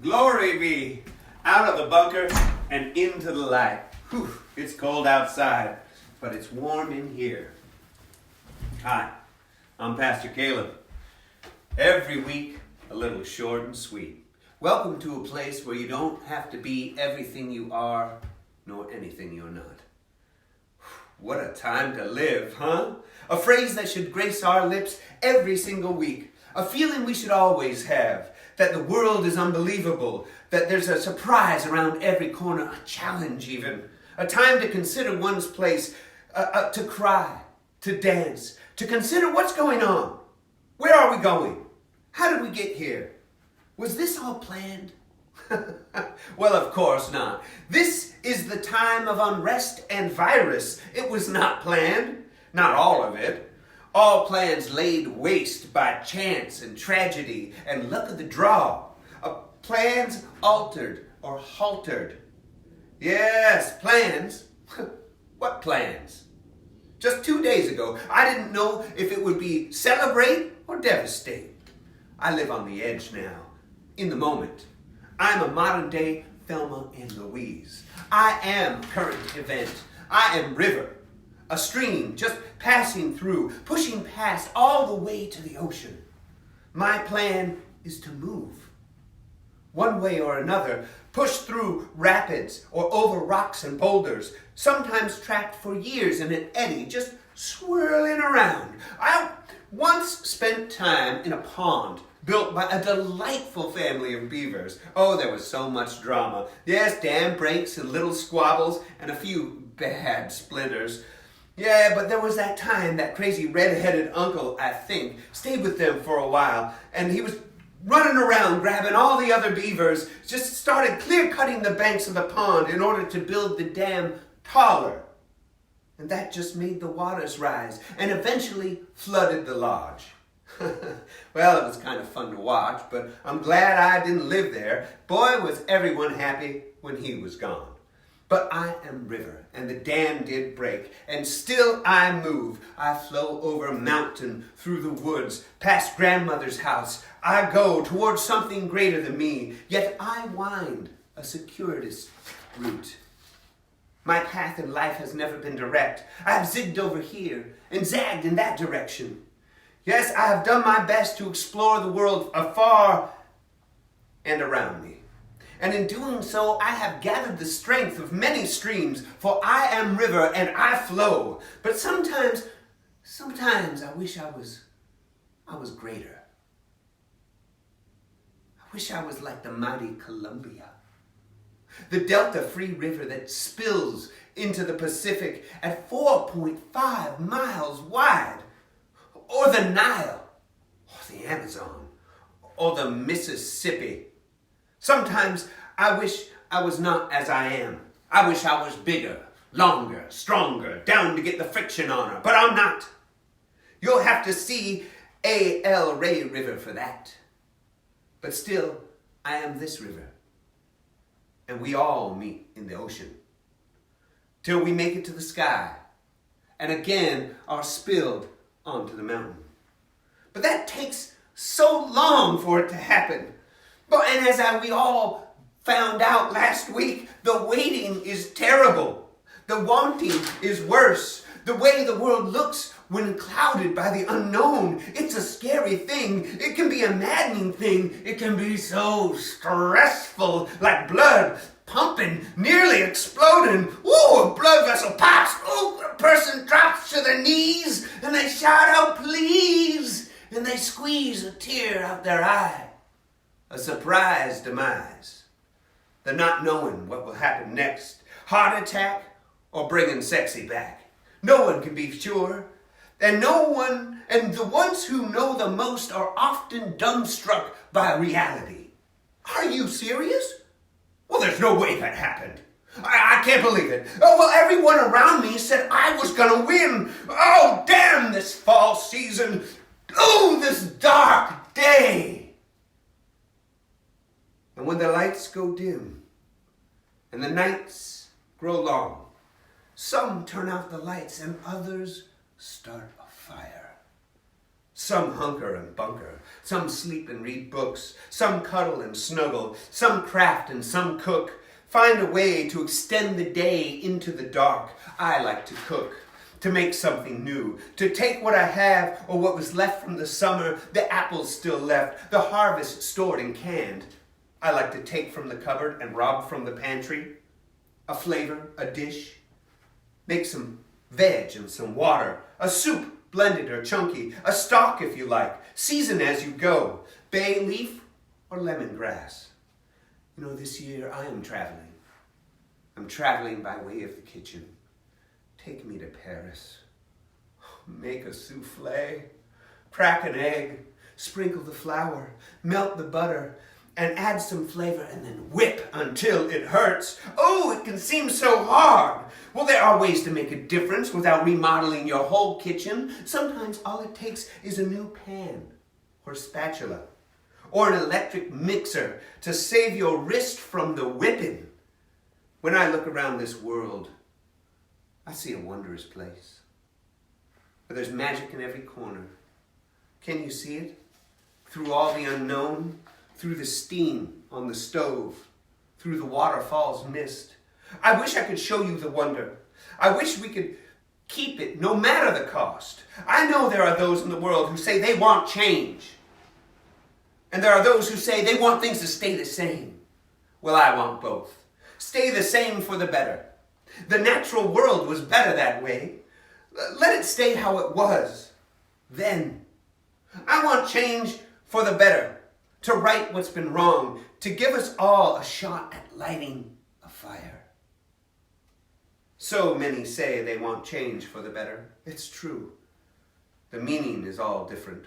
Glory be out of the bunker and into the light. Whew, it's cold outside, but it's warm in here. Hi, I'm Pastor Kaleb. Every week, a little short and sweet. Welcome to a place where you don't have to be everything you are, nor anything you're not. What a time to live, huh? A phrase that should grace our lips every single week. A feeling we should always have. That the world is unbelievable. That there's a surprise around every corner. A challenge even. A time to consider one's place. To cry. To dance. To consider what's going on. Where are we going? How did we get here? Was this all planned? Well, of course not. This is the time of unrest and virus. It was not planned. Not all of it. All plans laid waste by chance and tragedy and luck of the draw. Plans altered or haltered. Yes, plans. What plans? Just 2 days ago, I didn't know if it would be celebrate or devastate. I live on the edge now, in the moment. I'm a modern-day Thelma and Louise. I am current event. I am river, a stream just passing through, pushing past all the way to the ocean. My plan is to move. One way or another, push through rapids or over rocks and boulders, sometimes trapped for years in an eddy, just swirling around. I once spent time in a pond built by a delightful family of beavers. Oh, there was so much drama. Yes, dam breaks and little squabbles and a few bad splinters. Yeah, but there was that time that crazy red-headed uncle, I think, stayed with them for a while, and he was running around grabbing all the other beavers, just started clear-cutting the banks of the pond in order to build the dam taller. And that just made the waters rise and eventually flooded the lodge. Well, it was kind of fun to watch, but I'm glad I didn't live there. Boy, was everyone happy when he was gone. But I am river, and the dam did break, and still I move. I flow over a mountain, through the woods, past grandmother's house. I go towards something greater than me, yet I wind a circuitous route. My path in life has never been direct. I have zigged over here and zagged in that direction. Yes, I have done my best to explore the world afar and around me. And in doing so, I have gathered the strength of many streams, for I am river and I flow. But sometimes I wish I was greater. I wish I was like the mighty Columbia, the Delta Free River that spills into the Pacific at 4.5 miles wide, or the Nile, or the Amazon, or the Mississippi. Sometimes I wish I was not as I am. I wish I was bigger, longer, stronger, down to get the friction on her, but I'm not. You'll have to see A.L. Ray River for that. But still, I am this river. And we all meet in the ocean. Till we make it to the sky. And again are spilled onto the mountain. But that takes so long for it to happen. And as we all found out last week, the waiting is terrible. The wanting is worse. The way the world looks when clouded by the unknown, it's a scary thing. It can be a maddening thing. It can be so stressful, like blood pumping, nearly exploding. Ooh, a blood vessel pops. Ooh, a person drops to their knees, and they shout out, please, and they squeeze a tear out their eye. A surprise demise. The not knowing what will happen next. Heart attack or bringing sexy back. No one can be sure. And the ones who know the most are often dumbstruck by reality. Are you serious? Well, there's no way that happened. I can't believe it. Oh, well, everyone around me said I was gonna win. Oh, damn this fall season. Oh, this dark day. And when the lights go dim and the nights grow long, some turn out the lights and others start a fire. Some hunker and bunker, Some sleep and read books. Some cuddle and snuggle. Some craft and some cook. Find a way to extend the day into the dark. I like to cook, to make something new, to take what I have or what was left from the summer, the apples still left, the harvest stored and canned. I like to take from the cupboard and rob from the pantry. A flavor, a dish. Make some veg and some water, a soup, blended or chunky, a stock if you like. Season as you go, bay leaf or lemongrass. You know, this year I am traveling. I'm traveling by way of the kitchen. Take me to Paris. Make a souffle. Crack an egg. Sprinkle the flour. Melt the butter. And add some flavor and then whip until it hurts. Oh, it can seem so hard. Well, there are ways to make a difference without remodeling your whole kitchen. Sometimes all it takes is a new pan or spatula or an electric mixer to save your wrist from the whipping. When I look around this world, I see a wondrous place where there's magic in every corner. Can you see it? Through all the unknown, through the steam on the stove, through the waterfall's mist. I wish I could show you the wonder. I wish we could keep it no matter the cost. I know there are those in the world who say they want change. And there are those who say they want things to stay the same. Well, I want both. Stay the same for the better. The natural world was better that way. Let it stay how it was then. I want change for the better. To right what's been wrong, to give us all a shot at lighting a fire. So many say they want change for the better. It's true. The meaning is all different.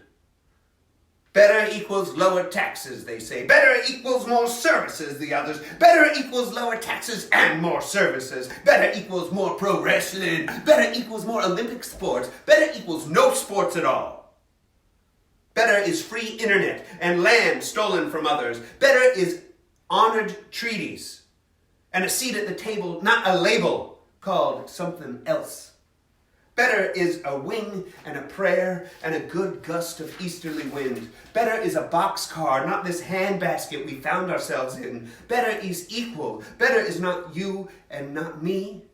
Better equals lower taxes, they say. Better equals more services, the others. Better equals lower taxes and more services. Better equals more pro wrestling. Better equals more Olympic sports. Better equals no sports at all. Better is free internet and land stolen from others. Better is honored treaties and a seat at the table, not a label called something else. Better is a wing and a prayer and a good gust of easterly wind. Better is a boxcar, not this handbasket we found ourselves in. Better is equal. Better is not you and not me.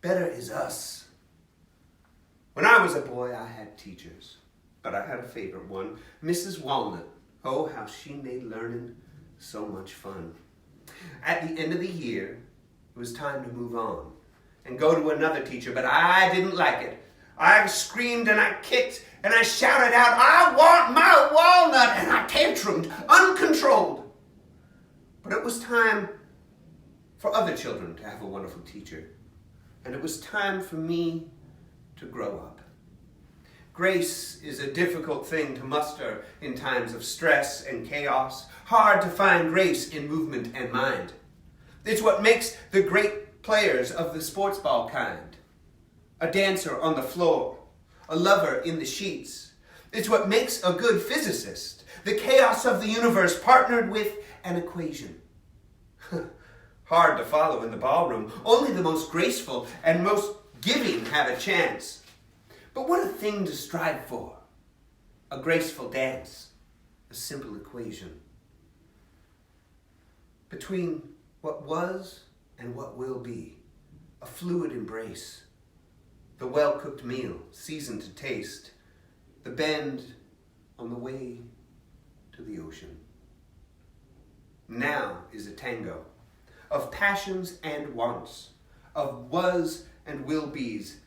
Better is us. When I was a boy, I had teachers. But I had a favorite one, Mrs. Walnut. Oh, how she made learning so much fun. At the end of the year, it was time to move on and go to another teacher, but I didn't like it. I screamed and I kicked and I shouted out, I want my walnut, and I tantrumed, uncontrolled. But it was time for other children to have a wonderful teacher, and it was time for me to grow up. Grace is a difficult thing to muster in times of stress and chaos. Hard to find grace in movement and mind. It's what makes the great players of the sports ball kind. A dancer on the floor, a lover in the sheets. It's what makes a good physicist. The chaos of the universe partnered with an equation. Hard to follow in the ballroom. Only the most graceful and most giving have a chance. But what a thing to strive for. A graceful dance, a simple equation. Between what was and what will be, a fluid embrace. The well-cooked meal, seasoned to taste. The bend on the way to the ocean. Now is a tango of passions and wants, of was and will be's.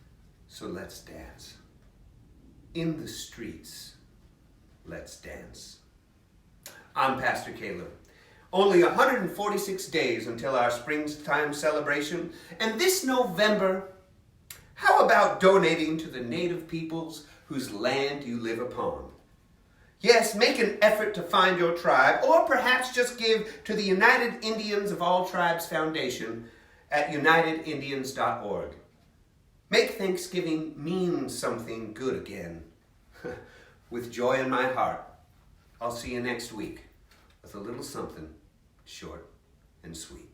So let's dance. In the streets, let's dance. I'm Pastor Kaleb. Only 146 days until our springtime celebration. And this November, how about donating to the native peoples whose land you live upon? Yes, make an effort to find your tribe, or perhaps just give to the United Indians of All Tribes Foundation at unitedindians.org. Make Thanksgiving mean something good again. With joy in my heart, I'll see you next week with a little something short and sweet.